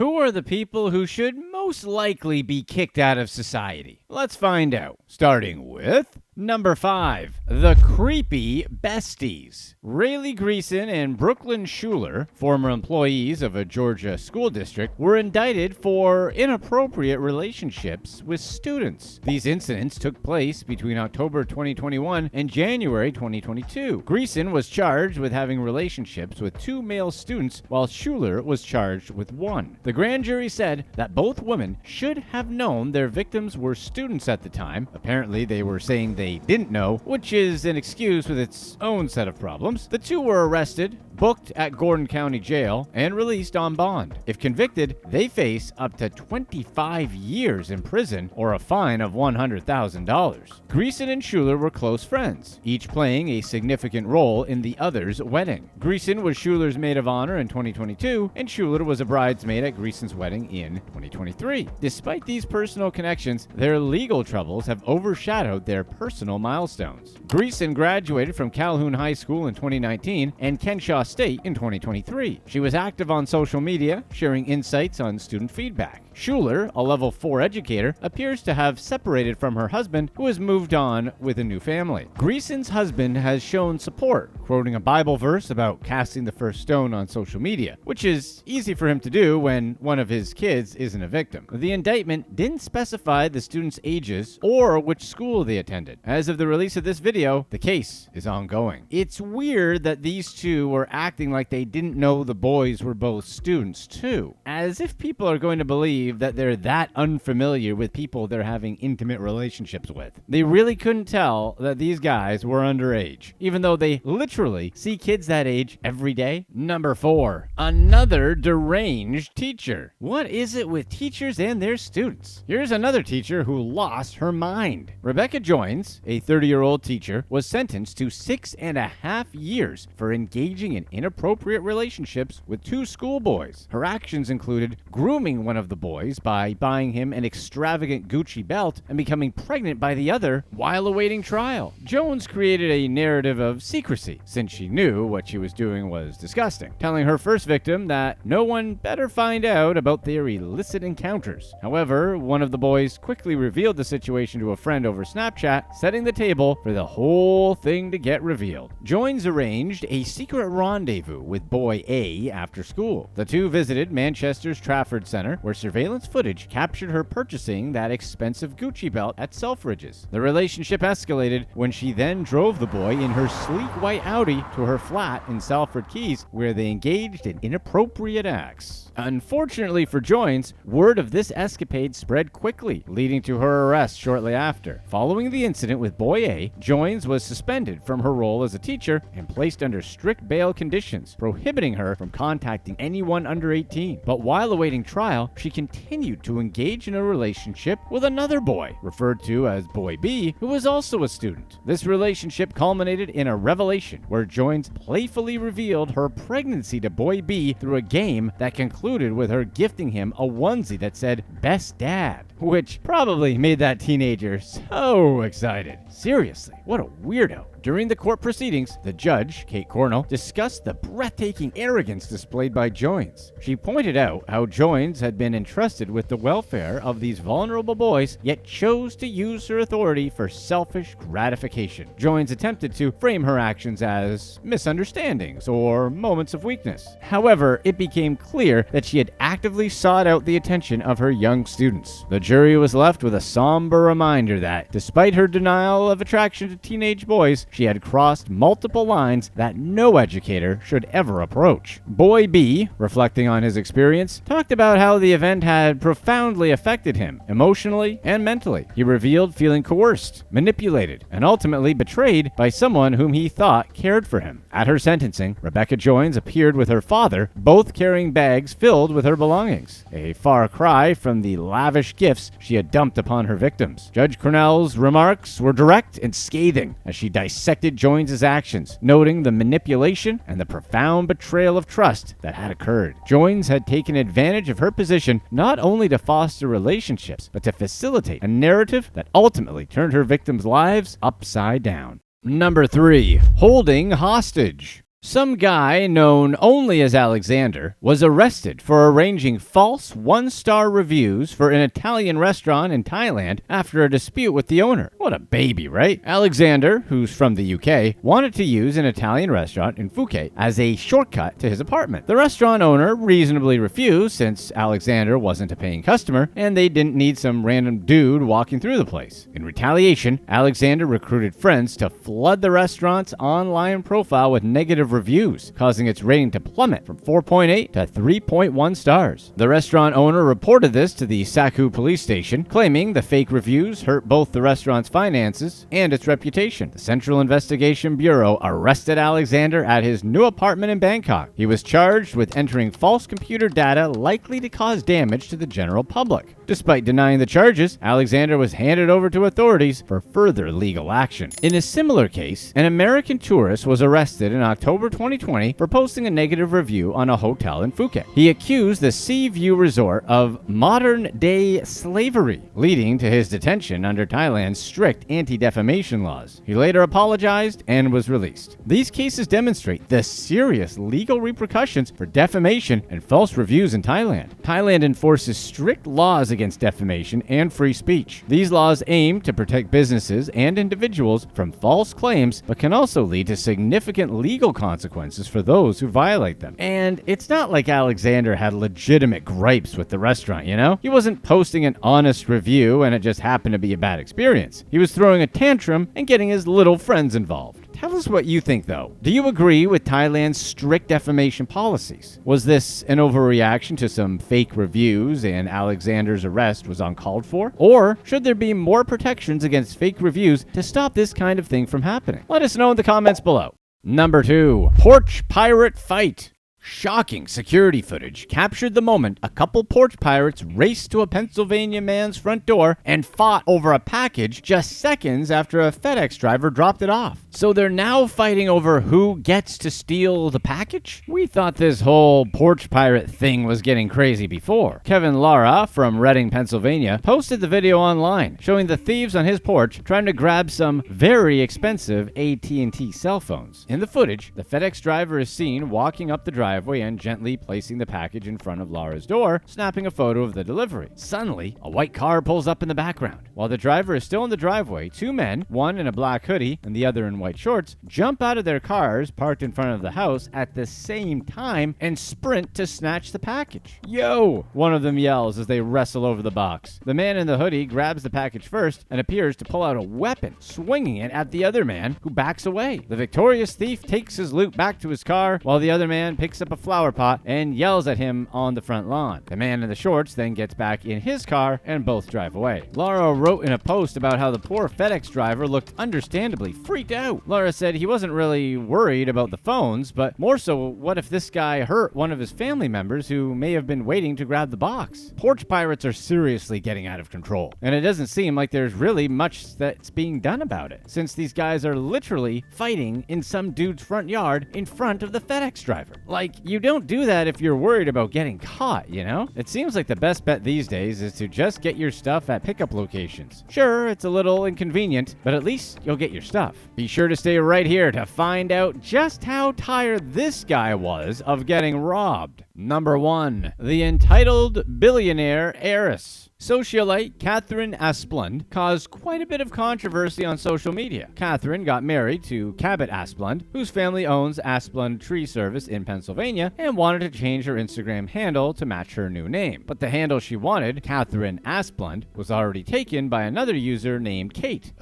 Who are the people who should most likely be kicked out of society? Let's find out. Starting with number 5, the creepy besties. Rayleigh Greason and Brooklyn Schuler, former employees of a Georgia school district, were indicted for inappropriate relationships with students. These incidents took place between October 2021 and January 2022. Greason was charged with having relationships with 2 male students, while Schuler was charged with 1. The grand jury said that both women should have known their victims were students at the time. Apparently, they were saying they didn't know, which is an excuse with its own set of problems. The 2 were arrested, booked at Gordon County Jail, and released on bond. If convicted, they face up to 25 years in prison or a fine of $100,000. Greason and Schuler were close friends, each playing a significant role in the other's wedding. Greason was Schuler's maid of honor in 2022, and Schuler was a bridesmaid at Greason's wedding in 2023. Despite these personal connections, their legal troubles have overshadowed their personal milestones. Greason graduated from Calhoun High School in 2019 and Kenshaw State in 2023. She was active on social media, sharing insights on student feedback. Schuler, a level 4 educator, appears to have separated from her husband, who has moved on with a new family. Greason's husband has shown support, quoting a Bible verse about casting the first stone on social media, which is easy for him to do when one of his kids isn't a victim. The indictment didn't specify the students' ages or which school they attended. As of the release of this video, the case is ongoing. It's weird that these 2 were acting like they didn't know the boys were both students too, as if people are going to believe that they're that unfamiliar with people they're having intimate relationships with. They really couldn't tell that these guys were underage, even though they literally see kids that age every day. Number 4, another deranged teacher. What is it with teachers and their students? Here's another teacher who lost her mind. Rebecca Joins, a 30-year-old teacher, was sentenced to 6.5 years for engaging in inappropriate relationships with 2 schoolboys. Her actions included grooming one of the boys by buying him an extravagant Gucci belt and becoming pregnant by the other while awaiting trial. Jones created a narrative of secrecy since she knew what she was doing was disgusting, telling her first victim that no one better find out about their illicit encounters. However, one of the boys quickly revealed the situation to a friend over Snapchat, setting the table for the whole thing to get revealed. Joins arranged a secret rendezvous with boy A after school. The 2 visited Manchester's Trafford Center, where surveillance footage captured her purchasing that expensive Gucci belt at Selfridges. The relationship escalated when she then drove the boy in her sleek white Audi to her flat in Salford Keys, where they engaged in inappropriate acts. Unfortunately for Joins, word of this escapade spread quickly, leading to her arrest shortly after. Following the incident with boy A, Joins was suspended from her role as a teacher and placed under strict bail conditions, prohibiting her from contacting anyone under 18. But while awaiting trial, she continued to engage in a relationship with another boy, referred to as boy B, who was also a student. This relationship culminated in a revelation where Joins playfully revealed her pregnancy to boy B through a game that concluded with her gifting him a onesie that said "Best Dad," which probably made that teenager so excited. Seriously, what a weirdo. During the court proceedings, the judge, Kate Cornell, discussed the breathtaking arrogance displayed by Joins. She pointed out how Joins had been entrusted with the welfare of these vulnerable boys, yet chose to use her authority for selfish gratification. Joins attempted to frame her actions as misunderstandings or moments of weakness. However, it became clear that she had actively sought out the attention of her young students. The jury was left with a somber reminder that, despite her denial of attraction to teenage boys, she had crossed multiple lines that no educator should ever approach. Boy B, reflecting on his experience, talked about how the event had profoundly affected him, emotionally and mentally. He revealed feeling coerced, manipulated, and ultimately betrayed by someone whom he thought cared for him. At her sentencing, Rebecca Joins appeared with her father, both carrying bags filled with her belongings, a far cry from the lavish gifts she had dumped upon her victims. Judge Cornell's remarks were direct and scathing as she dissected Joins' actions, noting the manipulation and the profound betrayal of trust that had occurred. Joins had taken advantage of her position not only to foster relationships, but to facilitate a narrative that ultimately turned her victims' lives upside down. Number 3, holding hostage. Some guy known only as Alexander was arrested for arranging false one-star reviews for an Italian restaurant in Thailand after a dispute with the owner. What a baby, right? Alexander, who's from the UK, wanted to use an Italian restaurant in Phuket as a shortcut to his apartment. The restaurant owner reasonably refused since Alexander wasn't a paying customer and they didn't need some random dude walking through the place. In retaliation, Alexander recruited friends to flood the restaurant's online profile with negative reviews, causing its rating to plummet from 4.8 to 3.1 stars. The restaurant owner reported this to the Sakhu police station, claiming the fake reviews hurt both the restaurant's finances and its reputation. The Central Investigation Bureau arrested Alexander at his new apartment in Bangkok. He was charged with entering false computer data likely to cause damage to the general public. Despite denying the charges, Alexander was handed over to authorities for further legal action. In a similar case, an American tourist was arrested in October 2020 for posting a negative review on a hotel in Phuket. He accused the Sea View Resort of modern-day slavery, leading to his detention under Thailand's strict anti-defamation laws. He later apologized and was released. These cases demonstrate the serious legal repercussions for defamation and false reviews in Thailand. Thailand enforces strict laws against defamation and free speech. These laws aim to protect businesses and individuals from false claims, but can also lead to significant legal consequences for those who violate them. And it's not like Alexander had legitimate gripes with the restaurant, you know? He wasn't posting an honest review and it just happened to be a bad experience. He was throwing a tantrum and getting his little friends involved. Tell us what you think, though. Do you agree with Thailand's strict defamation policies? Was this an overreaction to some fake reviews and Alexander's arrest was uncalled for? Or should there be more protections against fake reviews to stop this kind of thing from happening? Let us know in the comments below. Number 2. Porch pirate fight. Shocking security footage captured the moment a couple porch pirates raced to a Pennsylvania man's front door and fought over a package just seconds after a FedEx driver dropped it off. So they're now fighting over who gets to steal the package? We thought this whole porch pirate thing was getting crazy before. Kevin Lara from Reading, Pennsylvania, posted the video online showing the thieves on his porch trying to grab some very expensive AT&T cell phones. In the footage, the FedEx driver is seen walking up the driveway and gently placing the package in front of Lara's door, snapping a photo of the delivery. Suddenly, a white car pulls up in the background. While the driver is still in the driveway, two men, one in a black hoodie and the other in white shorts, jump out of their cars parked in front of the house at the same time and sprint to snatch the package. "Yo!" one of them yells as they wrestle over the box. The man in the hoodie grabs the package first and appears to pull out a weapon, swinging it at the other man, who backs away. The victorious thief takes his loot back to his car while the other man picks up a flower pot and yells at him on the front lawn. The man in the shorts then gets back in his car and both drive away. Lara wrote in a post about how the poor FedEx driver looked understandably freaked out. Lara said he wasn't really worried about the phones, but more so, what if this guy hurt one of his family members who may have been waiting to grab the box? Porch pirates are seriously getting out of control, and it doesn't seem like there's really much that's being done about it, since these guys are literally fighting in some dude's front yard in front of the FedEx driver. Like, you don't do that if you're worried about getting caught, you know? It seems like the best bet these days is to just get your stuff at pickup locations. Sure, it's a little inconvenient, but at least you'll get your stuff. Be sure to stay right here to find out just how tired this guy was of getting robbed. Number 1. The entitled billionaire heiress. Socialite Catherine Asplund caused quite a bit of controversy on social media. Catherine got married to Cabot Asplund, whose family owns Asplund Tree Service in Pennsylvania, and wanted to change her Instagram handle to match her new name. But the handle she wanted, Catherine Asplund, was already taken by another user named Kate.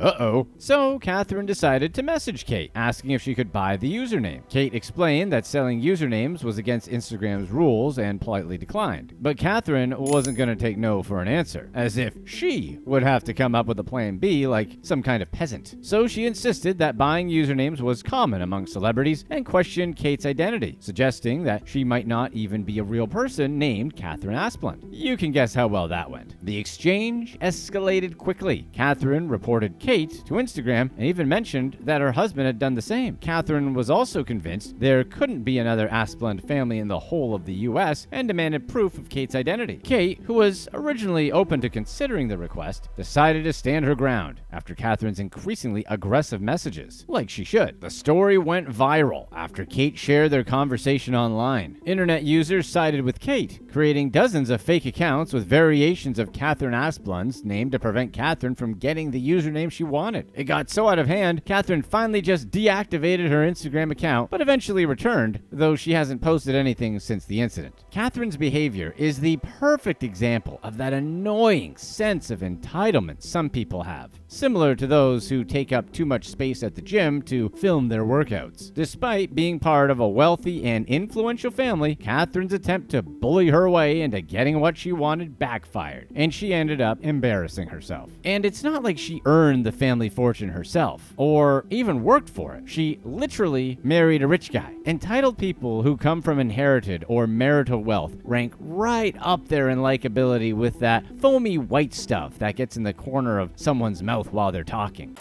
So Catherine decided to message Kate, asking if she could buy the username. Kate explained that selling usernames was against Instagram's rules and politely declined. But Catherine wasn't going to take no for an answer, as if she would have to come up with a plan B like some kind of peasant. So she insisted that buying usernames was common among celebrities and questioned Kate's identity, suggesting that she might not even be a real person named Catherine Asplund. You can guess how well that went. The exchange escalated quickly. Catherine reported Kate to Instagram and even mentioned that her husband had done the same. Catherine was also convinced there couldn't be another Asplund family in the whole of the U.S. and demanded proof of Kate's identity. Kate, who was originally open to considering the request, decided to stand her ground after Catherine's increasingly aggressive messages, like she should. The story went viral after Kate shared their conversation online. Internet users sided with Kate, creating dozens of fake accounts with variations of Catherine Asplund's name to prevent Catherine from getting the username she wanted. It got so out of hand, Catherine finally just deactivated her Instagram account, but eventually returned, though she hasn't posted anything since the incident. Catherine's behavior is the perfect example of that annoying sense of entitlement some people have, similar to those who take up too much space at the gym to film their workouts. Despite being part of a wealthy and influential family, Catherine's attempt to bully her way into getting what she wanted backfired, and she ended up embarrassing herself. And it's not like she earned the family fortune herself, or even worked for it. She literally married a rich guy. Entitled people who come from inherited or marital wealth rank right up there in likability with that foamy white stuff that gets in the corner of someone's mouth while they're talking.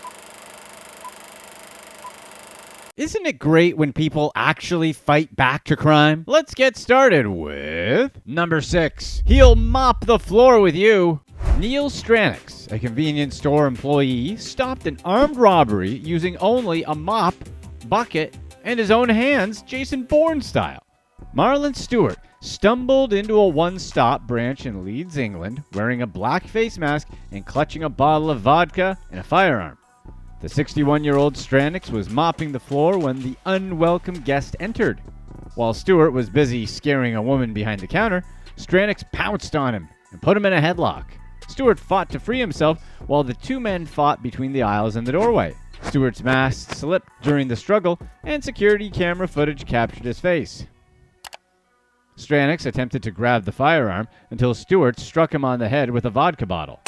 Isn't it great when people actually fight back to crime? Let's get started with number 6. He'll mop the floor with you. Neil Stranix, a convenience store employee, stopped an armed robbery using only a mop, bucket, and his own hands, Jason Bourne style. Marlon Stewart stumbled into a one-stop branch in Leeds, England, wearing a black face mask and clutching a bottle of vodka and a firearm. The 61-year-old Stranix was mopping the floor when the unwelcome guest entered. While Stewart was busy scaring a woman behind the counter, Stranix pounced on him and put him in a headlock. Stewart fought to free himself while the two men fought between the aisles and the doorway. Stewart's mask slipped during the struggle, and security camera footage captured his face. Stranix attempted to grab the firearm until Stewart struck him on the head with a vodka bottle.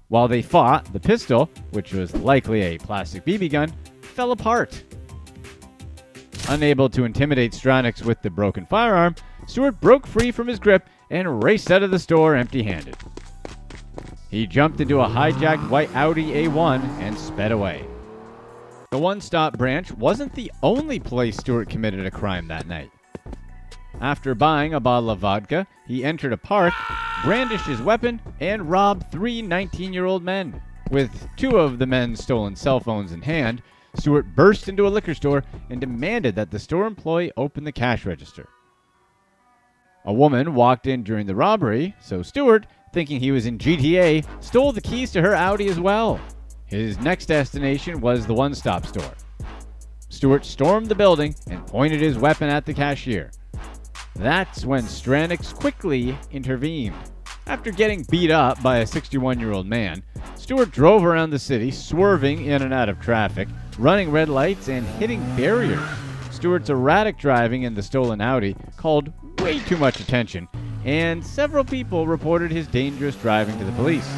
While they fought, the pistol, which was likely a plastic BB gun, fell apart. Unable to intimidate Stranix with the broken firearm, Stewart broke free from his grip and raced out of the store empty-handed. He jumped into a hijacked white Audi A1 and sped away. The one-stop branch wasn't the only place Stewart committed a crime that night. After buying a bottle of vodka, he entered a park, brandished his weapon, and robbed 3 19-year-old men. With 2 of the men's stolen cell phones in hand, Stewart burst into a liquor store and demanded that the store employee open the cash register. A woman walked in during the robbery, so Stewart, thinking he was in GTA, stole the keys to her Audi as well. His next destination was the one-stop store. Stewart stormed the building and pointed his weapon at the cashier. That's when Stranix quickly intervened. After getting beat up by a 61-year-old man, Stewart drove around the city, swerving in and out of traffic, running red lights, and hitting barriers. Stewart's erratic driving in the stolen Audi called way too much attention, and several people reported his dangerous driving to the police.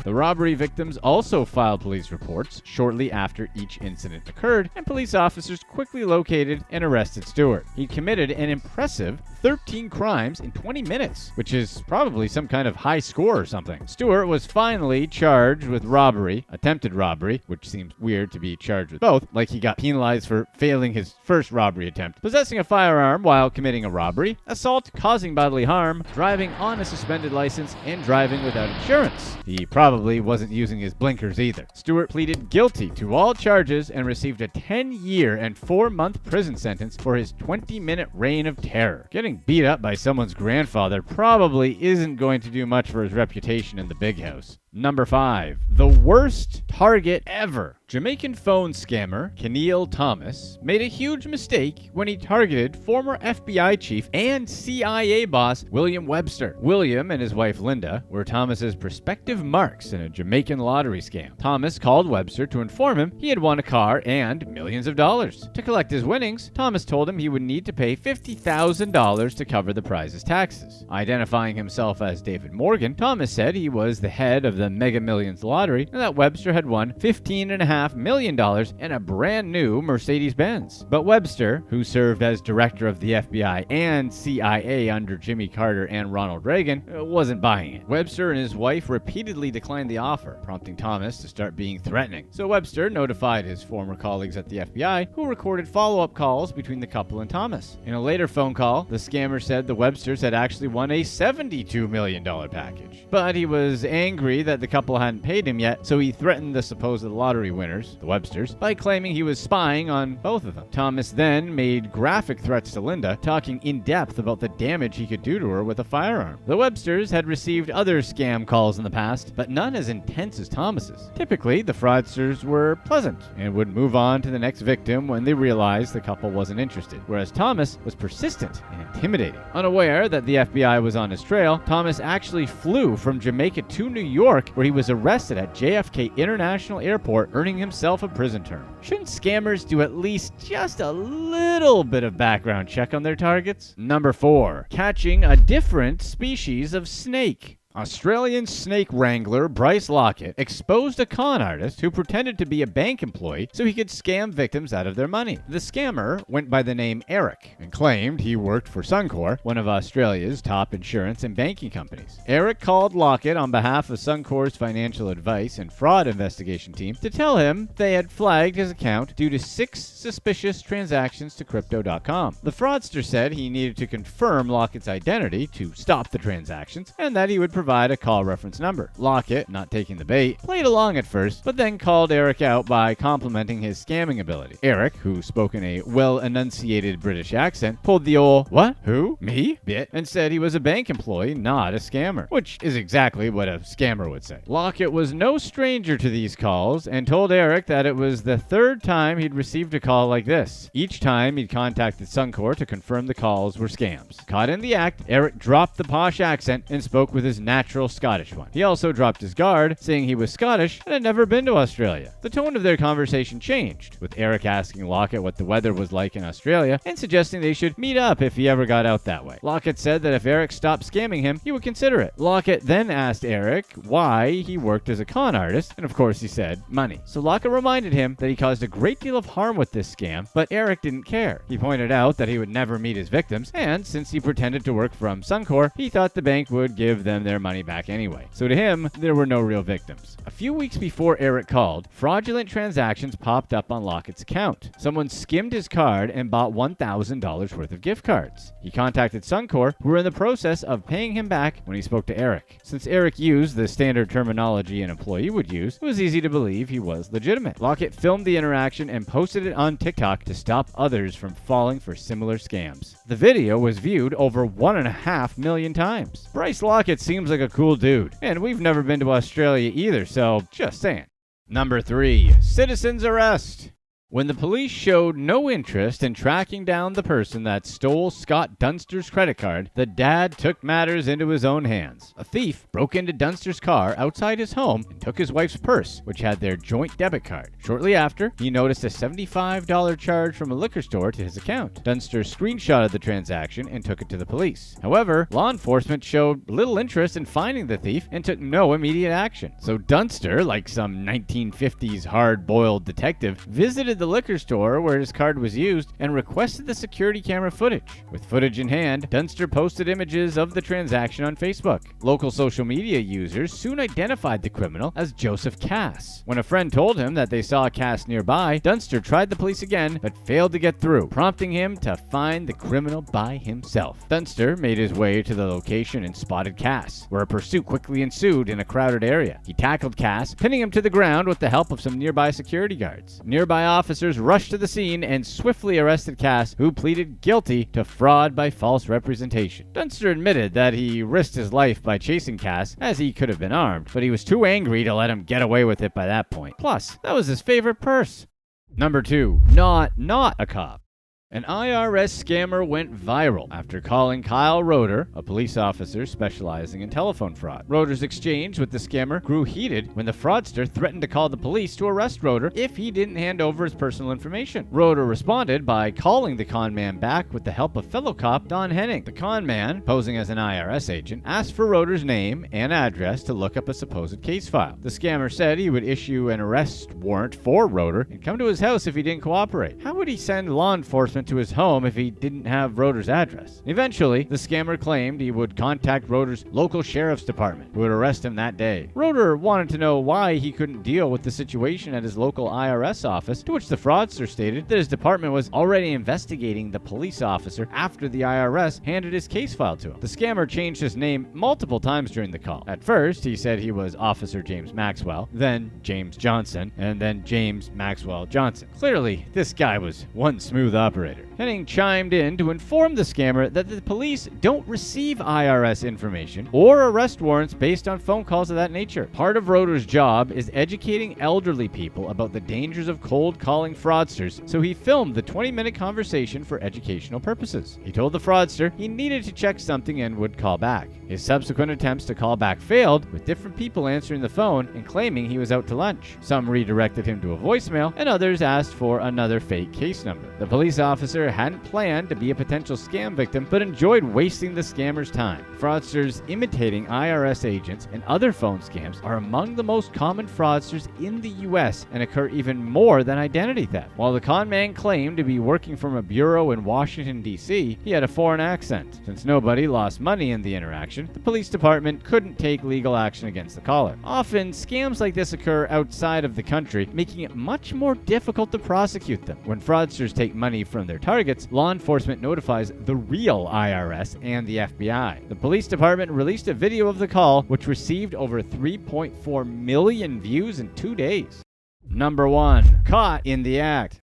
The robbery victims also filed police reports shortly after each incident occurred, and police officers quickly located and arrested Stewart. He committed an impressive 13 crimes in 20 minutes, which is probably some kind of high score or something. Stewart was finally charged with robbery, attempted robbery, which seems weird to be charged with both, like he got penalized for failing his first robbery attempt, possessing a firearm while committing a robbery, assault causing bodily harm, driving on a suspended license, and driving without insurance. He probably wasn't using his blinkers either. Stewart pleaded guilty to all charges and received a 10-year and 4-month prison sentence for his 20-minute reign of terror. Getting beat up by someone's grandfather probably isn't going to do much for his reputation in the big house. Number 5. The worst target ever. Jamaican phone scammer Keneal Thomas made a huge mistake when he targeted former FBI chief and CIA boss William Webster. William and his wife Linda were Thomas's prospective marks in a Jamaican lottery scam. Thomas called Webster to inform him he had won a car and millions of dollars. To collect his winnings, Thomas told him he would need to pay $50,000 to cover the prize's taxes. Identifying himself as David Morgan, Thomas said he was the head of the the Mega Millions lottery and that Webster had won $15.5 million and a brand new Mercedes-Benz. But Webster, who served as director of the FBI and CIA under Jimmy Carter and Ronald Reagan, wasn't buying it. Webster and his wife repeatedly declined the offer, prompting Thomas to start being threatening. So Webster notified his former colleagues at the FBI, who recorded follow-up calls between the couple and Thomas. In a later phone call, the scammer said the Websters had actually won a $72 million package. But he was angry that the couple hadn't paid him yet, so he threatened the supposed lottery winners, the Websters, by claiming he was spying on both of them. Thomas then made graphic threats to Linda, talking in depth about the damage he could do to her with a firearm. The Websters had received other scam calls in the past, but none as intense as Thomas's. Typically, the fraudsters were pleasant and would move on to the next victim when they realized the couple wasn't interested, whereas Thomas was persistent and intimidating. Unaware that the FBI was on his trail, Thomas actually flew from Jamaica to New York, where he was arrested at JFK International Airport, earning himself a prison term. Shouldn't scammers do at least just a little bit of background check on their targets? Number 4. Catching a different species of snake. Australian snake wrangler Bryce Lockett exposed a con artist who pretended to be a bank employee so he could scam victims out of their money. The scammer went by the name Eric and claimed he worked for Suncorp, one of Australia's top insurance and banking companies. Eric called Lockett on behalf of Suncorp's financial advice and fraud investigation team to tell him they had flagged his account due to 6 suspicious transactions to Crypto.com. The fraudster said he needed to confirm Lockett's identity to stop the transactions and that he would provide a call reference number. Lockett, not taking the bait, played along at first, but then called Eric out by complimenting his scamming ability. Eric, who spoke in a well-enunciated British accent, pulled the old, "What? Who? Me?" bit and said he was a bank employee, not a scammer, which is exactly what a scammer would say. Lockett was no stranger to these calls and told Eric that it was the 3rd time he'd received a call like this. Each time he'd contacted Suncorp to confirm the calls were scams. Caught in the act, Eric dropped the posh accent and spoke with his natural Scottish one. He also dropped his guard, saying he was Scottish and had never been to Australia. The tone of their conversation changed, with Eric asking Lockett what the weather was like in Australia and suggesting they should meet up if he ever got out that way. Lockett said that if Eric stopped scamming him, he would consider it. Lockett then asked Eric why he worked as a con artist, and of course he said money. So Lockett reminded him that he caused a great deal of harm with this scam, but Eric didn't care. He pointed out that he would never meet his victims, and since he pretended to work from Suncorp, he thought the bank would give them their money back anyway. So to him, there were no real victims. A few weeks before Eric called, fraudulent transactions popped up on Lockett's account. Someone skimmed his card and bought $1,000 worth of gift cards. He contacted Suncorp, who were in the process of paying him back when he spoke to Eric. Since Eric used the standard terminology an employee would use, it was easy to believe he was legitimate. Lockett filmed the interaction and posted it on TikTok to stop others from falling for similar scams. The video was viewed over 1.5 million times. Bryce Lockett seems like a cool dude, and we've never been to Australia either, so just saying. Number 3. Citizen's arrest. When the police showed no interest in tracking down the person that stole Scott Dunster's credit card, the dad took matters into his own hands. A thief broke into Dunster's car outside his home and took his wife's purse, which had their joint debit card. Shortly after, he noticed a $75 charge from a liquor store to his account. Dunster screenshotted the transaction and took it to the police. However, law enforcement showed little interest in finding the thief and took no immediate action. So Dunster, like some 1950s hard-boiled detective, visited the liquor store where his card was used and requested the security camera footage. With footage in hand, Dunster posted images of the transaction on Facebook. Local social media users soon identified the criminal as Joseph Cass. When a friend told him that they saw Cass nearby, Dunster tried the police again but failed to get through, prompting him to find the criminal by himself. Dunster made his way to the location and spotted Cass, where a pursuit quickly ensued in a crowded area. He tackled Cass, pinning him to the ground with the help of some nearby security guards. Nearby officers rushed to the scene and swiftly arrested Cass, who pleaded guilty to fraud by false representation. Dunster admitted that he risked his life by chasing Cass, as he could have been armed, but he was too angry to let him get away with it by that point. Plus, that was his favorite purse. Number 2. Not a cop. An IRS scammer went viral after calling Kyle Roeder, a police officer specializing in telephone fraud. Roeder's exchange with the scammer grew heated when the fraudster threatened to call the police to arrest Roeder if he didn't hand over his personal information. Roeder responded by calling the con man back with the help of fellow cop Don Henning. The con man, posing as an IRS agent, asked for Roeder's name and address to look up a supposed case file. The scammer said he would issue an arrest warrant for Roeder and come to his house if he didn't cooperate. How would he send law enforcement to his home if he didn't have Roeder's address? Eventually, the scammer claimed he would contact Roeder's local sheriff's department, who would arrest him that day. Roeder wanted to know why he couldn't deal with the situation at his local IRS office, to which the fraudster stated that his department was already investigating the police officer after the IRS handed his case file to him. The scammer changed his name multiple times during the call. At first, he said he was Officer James Maxwell, then James Johnson, and then James Maxwell Johnson. Clearly, this guy was one smooth operator. Henning chimed in to inform the scammer that the police don't receive IRS information or arrest warrants based on phone calls of that nature. Part of Roeder's job is educating elderly people about the dangers of cold calling fraudsters, so he filmed the 20-minute conversation for educational purposes. He told the fraudster he needed to check something and would call back. His subsequent attempts to call back failed, with different people answering the phone and claiming he was out to lunch. Some redirected him to a voicemail, and others asked for another fake case number. The police officer hadn't planned to be a potential scam victim, but enjoyed wasting the scammer's time. Fraudsters imitating IRS agents and other phone scams are among the most common fraudsters in the U.S. and occur even more than identity theft. While the con man claimed to be working from a bureau in Washington, D.C., he had a foreign accent. Since nobody lost money in the interaction, the police department couldn't take legal action against the caller. Often, scams like this occur outside of the country, making it much more difficult to prosecute them. When fraudsters take money from their targets, law enforcement notifies the real IRS and the FBI. The police department released a video of the call, which received over 3.4 million views in 2 days. Number 1. Caught in the act.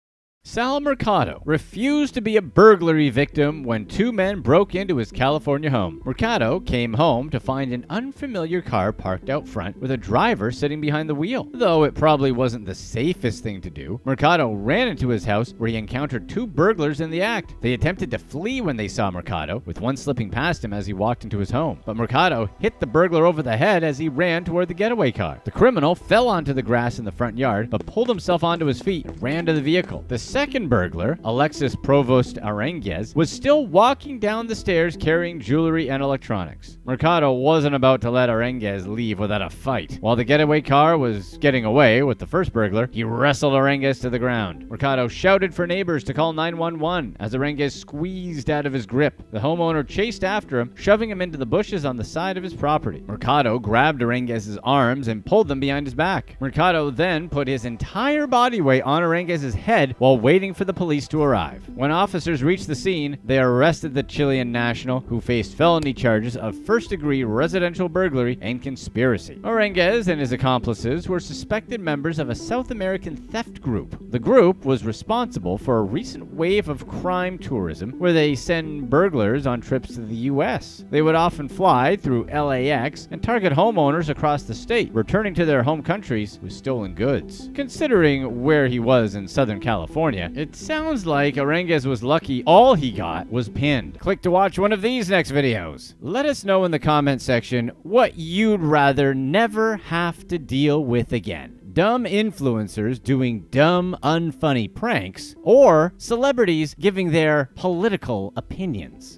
Sal Mercado refused to be a burglary victim when two men broke into his California home. Mercado came home to find an unfamiliar car parked out front with a driver sitting behind the wheel. Though it probably wasn't the safest thing to do, Mercado ran into his house where he encountered two burglars in the act. They attempted to flee when they saw Mercado, with one slipping past him as he walked into his home. But Mercado hit the burglar over the head as he ran toward the getaway car. The criminal fell onto the grass in the front yard, but pulled himself onto his feet and ran to the vehicle. The second burglar, Alexis Provost Aranguez, was still walking down the stairs carrying jewelry and electronics. Mercado wasn't about to let Aranguez leave without a fight. While the getaway car was getting away with the first burglar, he wrestled Aranguez to the ground. Mercado shouted for neighbors to call 911 as Aranguez squeezed out of his grip. The homeowner chased after him, shoving him into the bushes on the side of his property. Mercado grabbed Aranguez's arms and pulled them behind his back. Mercado then put his entire body weight on Aranguez's head while waiting for the police to arrive. When officers reached the scene, they arrested the Chilean national, who faced felony charges of first-degree residential burglary and conspiracy. Aranguez and his accomplices were suspected members of a South American theft group. The group was responsible for a recent wave of crime tourism where they send burglars on trips to the U.S. They would often fly through LAX and target homeowners across the state, returning to their home countries with stolen goods. Considering where he was in Southern California, it sounds like Aranguez was lucky all he got was pinned. Click to watch one of these next videos. Let us know in the comment section what you'd rather never have to deal with again. Dumb influencers doing dumb, unfunny pranks, or celebrities giving their political opinions.